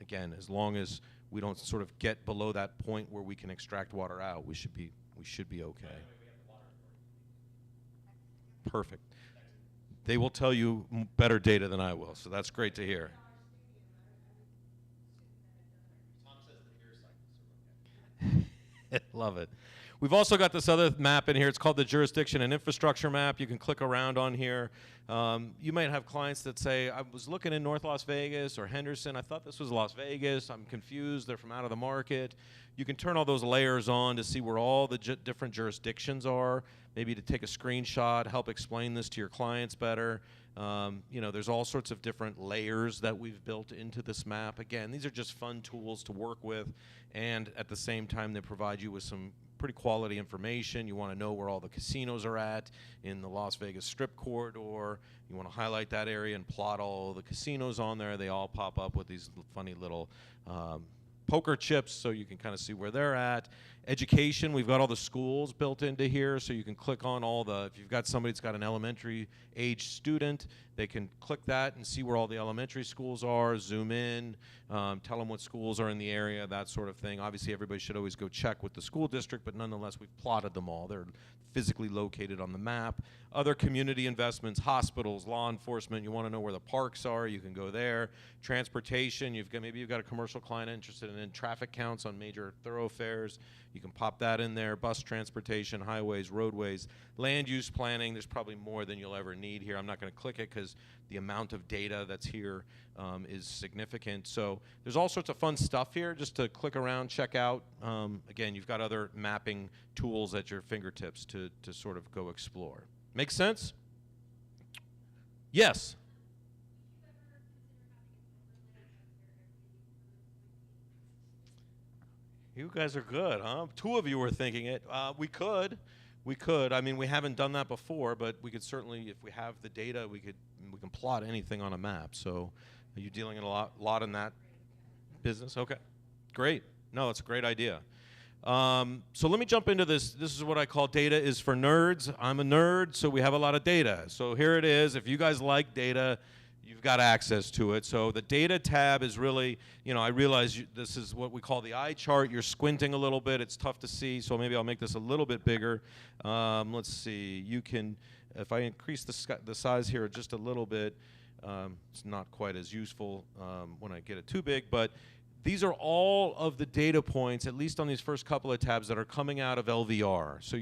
again, as long as we don't sort of get below that point where we can extract water out, we should be okay. Perfect. They will tell you better data than I will, so that's great to hear. Love it. We've also got this other map in here. It's called the Jurisdiction and Infrastructure Map. You can click around on here. You might have clients that say, I was looking in North Las Vegas or Henderson. I thought this was Las Vegas. I'm confused. They're from out of the market. You can turn all those layers on to see where all the different jurisdictions are, maybe to take a screenshot, help explain this to your clients better. There's all sorts of different layers that we've built into this map. Again, these are just fun tools to work with, and at the same time, they provide you with some pretty quality information. You want to know where all the casinos are at in the Las Vegas Strip corridor. You want to highlight that area and plot all the casinos on there. They all pop up with these funny little poker chips, so you can kind of see where they're at. Education, we've got all the schools built into here, so you can click on all the, if you've got somebody that's got an elementary age student, they can click that and see where all the elementary schools are, zoom in, tell them what schools are in the area, that sort of thing. Obviously, everybody should always go check with the school district, but nonetheless, we've plotted them all. They're physically located on the map. Other community investments, hospitals, law enforcement, you want to know where the parks are, you can go there. Transportation, maybe you've got a commercial client interested in traffic counts on major thoroughfares. You can pop that in there. Bus transportation, highways, roadways, land use planning. There's probably more than you'll ever need here. I'm not going to click it because the amount of data that's here is significant. So there's all sorts of fun stuff here just to click around, check out. Again, you've got other mapping tools at your fingertips to sort of go explore. Make sense? Yes. You guys are good, huh? 2 of you were thinking it. We could. I mean, we haven't done that before, but we could certainly, if we have the data, we can plot anything on a map. So, are you dealing in a lot in that business? Okay, great. No, it's a great idea. So let me jump into this. This is what I call data is for nerds. I'm a nerd, so we have a lot of data. So here it is. If you guys like data, you've got access to it. So the data tab is really, I realize this is what we call the eye chart. You're squinting a little bit. It's tough to see, so maybe I'll make this a little bit bigger. Let's see. You can, if I increase the size here just a little bit, it's not quite as useful when I get it too big, but these are all of the data points, at least on these first couple of tabs, that are coming out of LVR. So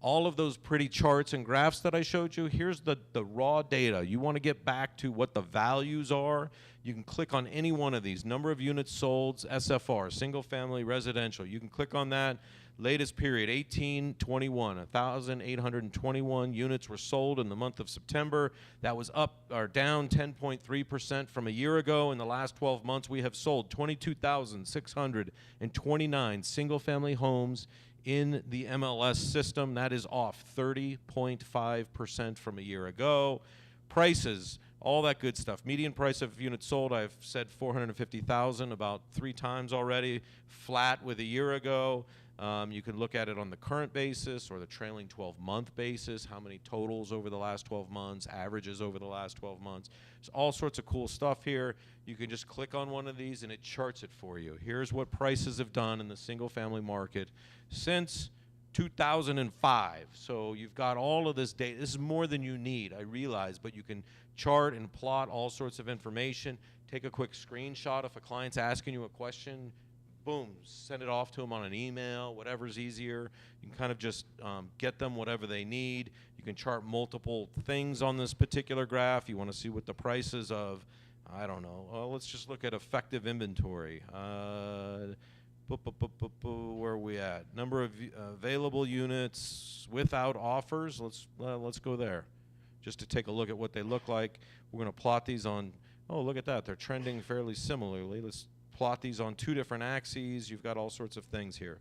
all of those pretty charts and graphs that I showed you, here's the raw data. You want to get back to what the values are, you can click on any one of these. Number of units sold, SFR, single family residential. You can click on that. Latest period, 1821, 1,821 units were sold in the month of September. That was up or down 10.3% from a year ago. In the last 12 months, we have sold 22,629 single-family homes in the MLS system. That is off 30.5% from a year ago. Prices, all that good stuff. Median price of units sold, I've said 450,000 about 3 times already, flat with a year ago. You can look at it on the current basis or the trailing 12-month basis, how many totals over the last 12 months, averages over the last 12 months. There's all sorts of cool stuff here. You can just click on one of these and it charts it for you. Here's what prices have done in the single-family market since 2005. So you've got all of this data. This is more than you need, I realize, but you can chart and plot all sorts of information. Take a quick screenshot if a client's asking you a question. Boom, send it off to them on an email, whatever's easier. You can kind of just get them whatever they need. You can chart multiple things on this particular graph. You want to see what the prices of, I don't know, let's just look at effective inventory. Where are we at? Number of available units without offers. Let's go there, just to take a look at what they look like. We're going to plot these on. Oh, look at that. They're trending fairly similarly. Let's plot these on 2 different axes. You've got all sorts of things here.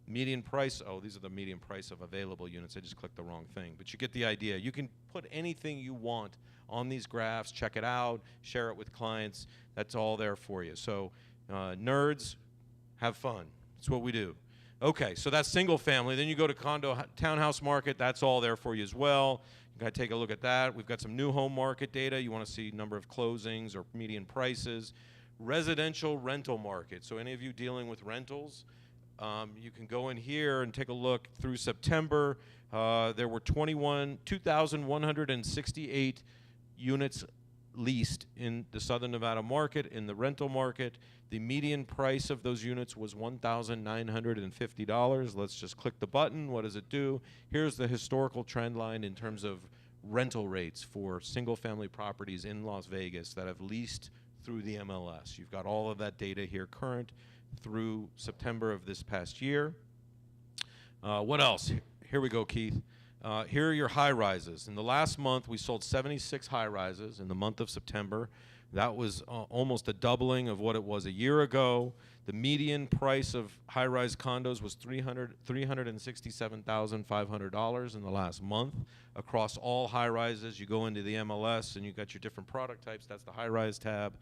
Median price. Oh, these are the median price of available units. I just clicked the wrong thing, but you get the idea. You can put anything you want on these graphs. Check it out. Share it with clients. That's all there for you. So. Nerds, have fun. That's what we do. Okay, so that's single family. Then you go to condo townhouse market. That's all there for you as well. You got to take a look at that. We've got some new home market data. You want to see number of closings or median prices. Residential rental market. So any of you dealing with rentals, you can go in here and take a look through September. There were 2,168 units leased in the Southern Nevada market. In the rental market, the median price of those units was $1,950. Let's just click the button. What does it do? Here's the historical trend line in terms of rental rates for single-family properties in Las Vegas that have leased through the MLS. You've got all of that data here current through September of this past year. What else? Here we go, Keith. Here are your high rises. In the last month, we sold 76 high rises in the month of September. That was almost a doubling of what it was a year ago. The median price of high-rise condos was $367,500 in the last month. Across all high-rises, you go into the MLS and you got your different product types. That's the high-rise tab.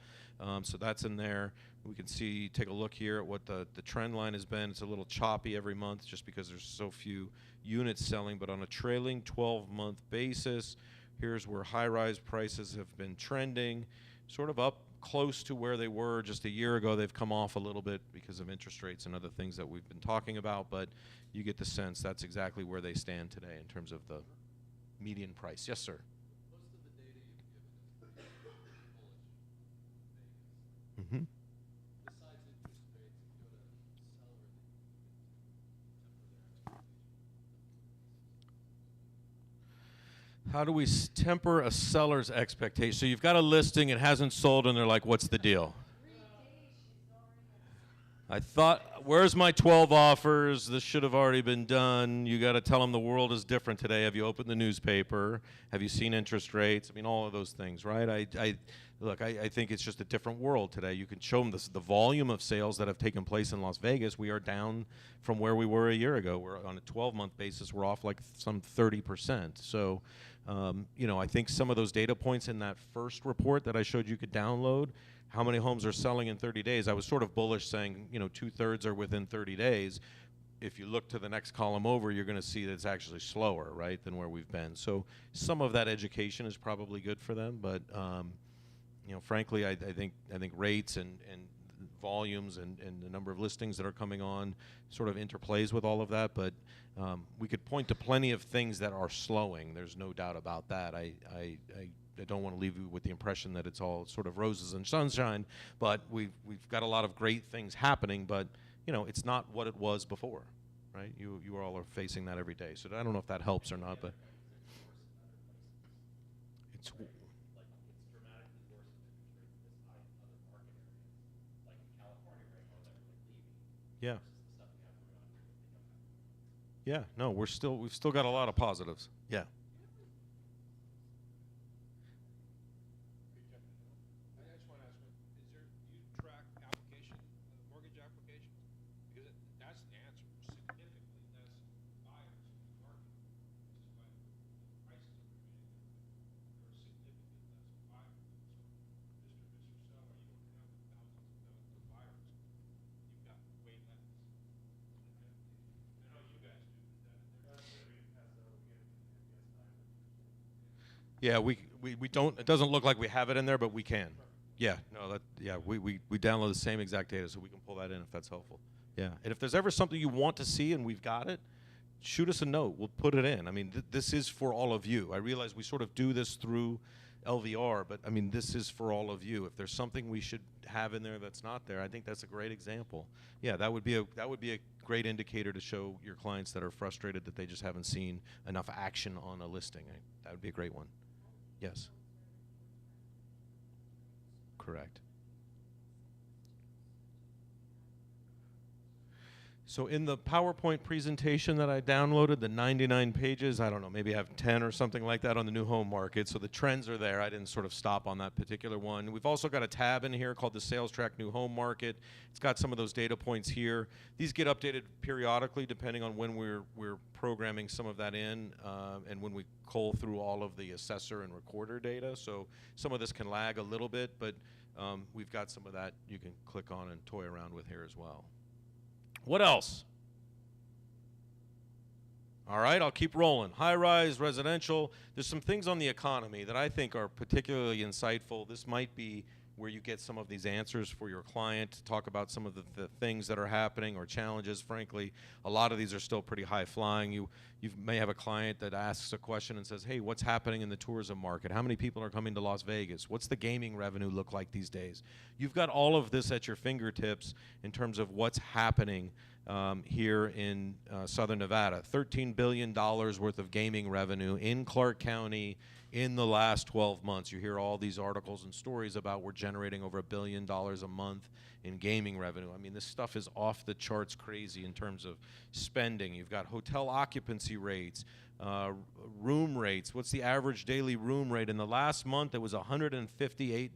So that's in there. We can see, take a look here at what the trend line has been. It's a little choppy every month just because there's so few units selling, but on a trailing 12-month basis, here's where high-rise prices have been trending, sort of up close to where they were just a year ago. They've come off a little bit because of interest rates and other things that we've been talking about, but you get the sense that's exactly where they stand today in terms of the median price. Yes, sir. Most of the data you've given is pretty bullish. Mm-hmm. Besides interest rates, if you go to seller, temper their expectations. How do we temper a seller's expectation? So you've got a listing, it hasn't sold, and they're like, what's the deal? I thought, where's my 12 offers? This should have already been done. You got to tell them the world is different today. Have you opened the newspaper? Have you seen interest rates? I mean, all of those things, right? I think it's just a different world today. You can show them the volume of sales that have taken place in Las Vegas. We are down from where we were a year ago. We're on a 12-month basis. We're off like some 30%. So, I think some of those data points in that first report that I showed you could download, how many homes are selling in 30 days, I was sort of bullish saying, 2/3 are within 30 days. If you look to the next column over, you're going to see that it's actually slower, right, than where we've been. So some of that education is probably good for them, but frankly, I think rates and volumes and the number of listings that are coming on sort of interplays with all of that. But we could point to plenty of things that are slowing. There's no doubt about that. I don't want to leave you with the impression that it's all sort of roses and sunshine, but we've got a lot of great things happening, but it's not what it was before, right? You all are facing that every day. So I don't know if that helps or not, but it's yeah. Yeah, no, we've still got a lot of positives. Yeah. I just want to ask, you track mortgage applications? Because that's the answer, significantly less buyers in the market. This is why the prices are remaining there. There are significantly less buyers. So, Mr. Seller, you don't have the thousands of buyers. You've got way less. I know you guys do, but Yeah, we don't. It doesn't look like we have it in there, but we can. Yeah, no, we download the same exact data, so we can pull that in if that's helpful. Yeah, and if there's ever something you want to see and we've got it, shoot us a note. We'll put it in. I mean, this is for all of you. I realize we sort of do this through LVR, but I mean, this is for all of you. If there's something we should have in there that's not there, I think that's a great example. Yeah, that would be a great indicator to show your clients that are frustrated that they just haven't seen enough action on a listing. That would be a great one. Yes. Correct. So in the PowerPoint presentation that I downloaded, the 99 pages, I don't know, maybe I have 10 or something like that on the new home market. So the trends are there. I didn't sort of stop on that particular one. We've also got a tab in here called the Sales Track New Home Market. It's got some of those data points here. These get updated periodically depending on when we're programming some of that in and when we cull through all of the assessor and recorder data. So some of this can lag a little bit, but we've got some of that you can click on and toy around with here as well. What else? All right, I'll keep rolling. High-rise, residential. There's some things on the economy that I think are particularly insightful. This might be where you get some of these answers for your client to talk about some of the things that are happening or challenges. Frankly, a lot of these are still pretty high-flying. You may have a client that asks a question and says, hey, what's happening in the tourism market? How many people are coming to Las Vegas? What's the gaming revenue look like these days? You've got all of this at your fingertips in terms of what's happening here in Southern Nevada. $13 billion worth of gaming revenue in Clark County in the last 12 months. You hear all these articles and stories about we're generating over $1 billion a month in gaming revenue. I mean, this stuff is off the charts crazy in terms of spending. You've got hotel occupancy rates, room rates. What's the average daily room rate? In the last month, it was $158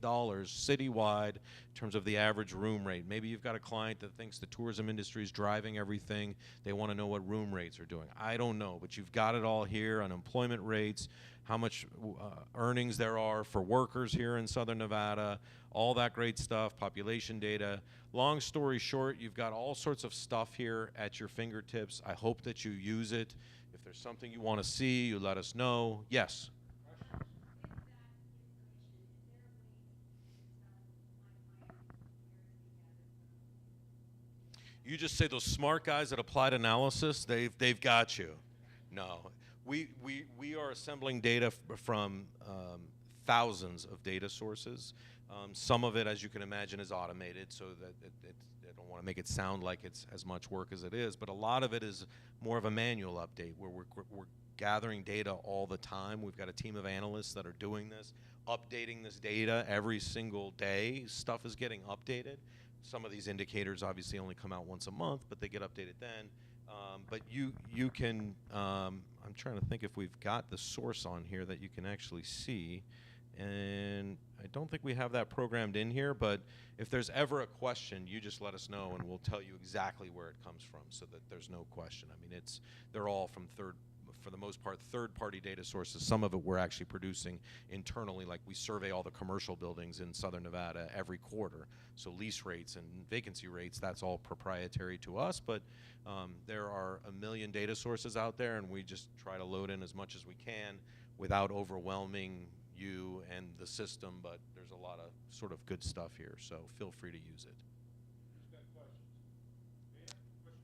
citywide in terms of the average room rate. Maybe you've got a client that thinks the tourism industry is driving everything. They want to know what room rates are doing. I don't know, but you've got it all here. Unemployment rates, how much earnings there are for workers here in Southern Nevada, all that great stuff, population data. Long story short, you've got all sorts of stuff here at your fingertips. I hope that you use it. If there's something you want to see, you let us know. Yes? You just say those smart guys at Applied Analysis, they've got you. No. We are assembling data from thousands of data sources. Some of it, as you can imagine, is automated, so that I don't want to make it sound like it's as much work as it is, but a lot of it is more of a manual update where we're gathering data all the time. We've got a team of analysts that are doing this, updating this data every single day. Stuff is getting updated. Some of these indicators obviously only come out once a month, but they get updated then. But you can, I'm trying to think if we've got the source on here that you can actually see. And I don't think we have that programmed in here, but if there's ever a question, you just let us know and we'll tell you exactly where it comes from so that there's no question. I mean, they're all from for the most part, third-party data sources. Some of it we're actually producing internally, like we survey all the commercial buildings in Southern Nevada every quarter. So lease rates and vacancy rates, that's all proprietary to us, but there are a million data sources out there, and we just try to load in as much as we can without overwhelming you and the system, but there's a lot of sort of good stuff here, so feel free to use it. Who's got questions? May I have a question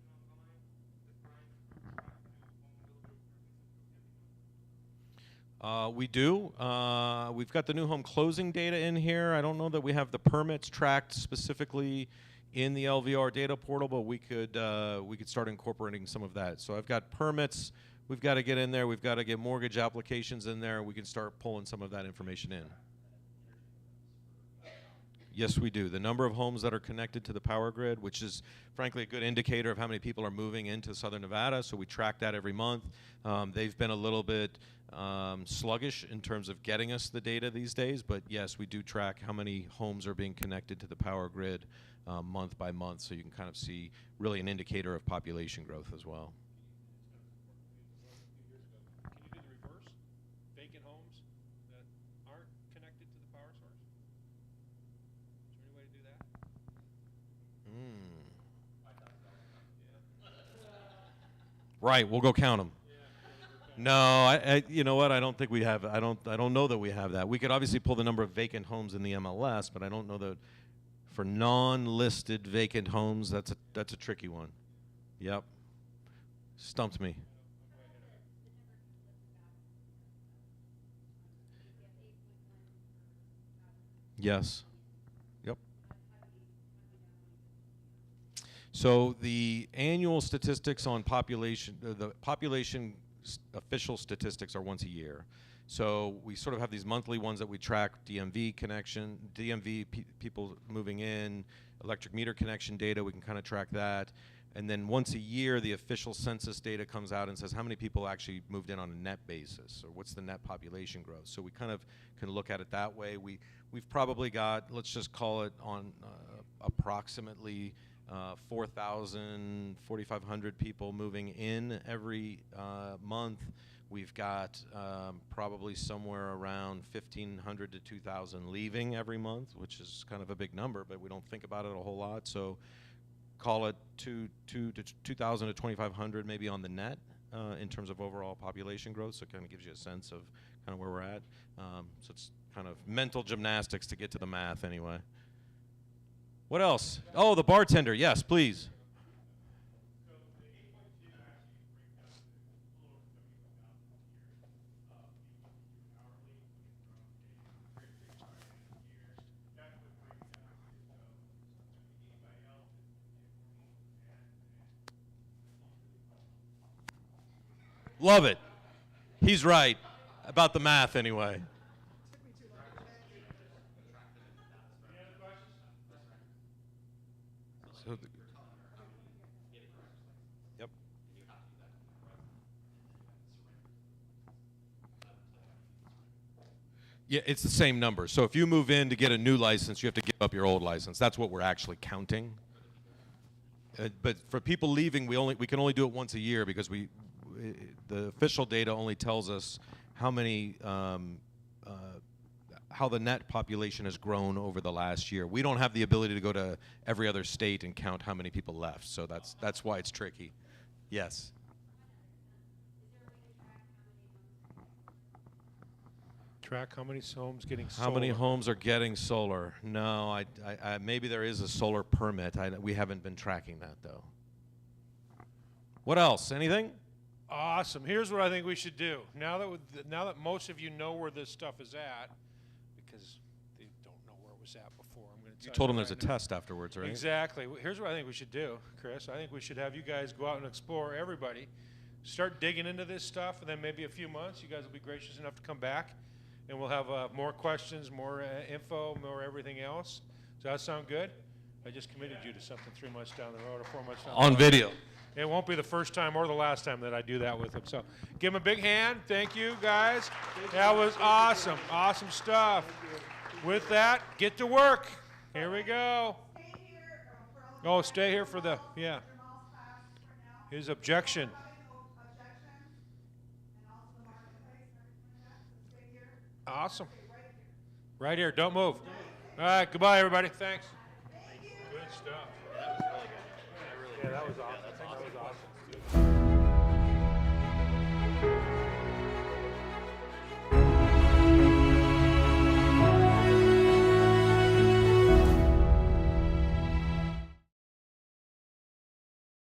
online? We do. We've got the new home closing data in here. I don't know that we have the permits tracked specifically in the LVR data portal, but we could start incorporating some of that. So I've got permits. We've got to get in there. We've got to get mortgage applications in there. We can start pulling some of that information in. Yes, we do. The number of homes that are connected to the power grid, which is frankly a good indicator of how many people are moving into Southern Nevada, so we track that every month. They've been a little bit sluggish in terms of getting us the data these days, but yes, we do track how many homes are being connected to the power grid month by month, so you can kind of see really an indicator of population growth as well. Can you do the reverse? Vacant homes that aren't connected to the power source? Is there any way to do that? Right, we'll go count them. No, you know what? I don't think we have. I don't know that we have that. We could obviously pull the number of vacant homes in the MLS, but I don't know that for non-listed vacant homes. That's a tricky one. Yep, stumped me. Yes. Yep. So the annual statistics on population, the population official statistics are once a year. So we sort of have these monthly ones that we track: DMV connection, people moving in, electric meter connection data. We can kind of track that. And then once a year, the official census data comes out and says how many people actually moved in on a net basis, or what's the net population growth. So we kind of can look at it that way. We've probably got, let's just call it on approximately 4,000, 4,500 people moving in every month. We've got probably somewhere around 1,500 to 2,000 leaving every month, which is kind of a big number, but we don't think about it a whole lot. So call it 2,000 to 2,500 maybe on the net in terms of overall population growth. So it kind of gives you a sense of kind of where we're at. So it's kind of mental gymnastics to get to the math anyway. What else? Oh, the bartender. Yes, please. Love it. He's right about the math anyway. Yep. Yeah, it's the same number. So if you move in to get a new license, you have to give up your old license. That's what we're actually counting. But for people leaving, we can only do it once a year because the official data only tells us how many how the net population has grown over the last year. We don't have the ability to go to every other state and count how many people left, so that's why it's tricky. Yes. Track how many homes getting solar. How many homes are getting solar? No, I maybe there is a solar permit. We haven't been tracking that though. What else? Anything? Awesome. Here's what I think we should do. Now that most of you know where this stuff is at, because they don't know where it was at before, I'm going to tell You told them there's a right now. test afterwards, right? Exactly. Here's what I think we should do, Chris. I think we should have you guys go out and explore everybody. Start digging into this stuff, and then maybe a few months, you guys will be gracious enough to come back, and we'll have more questions, more info, more everything else. Does that sound good? I just committed you to something 3 months down the road or 4 months down the road. On video. It won't be the first time or the last time that I do that with them. So give them a big hand. Thank you, guys. That was awesome. Awesome stuff. With that, get to work. Here we go. Oh, stay here for the, yeah. His objection. Awesome. Right here. Don't move. All right. Goodbye, everybody. Thanks. Good stuff. Yeah, that was awesome. That was awesome.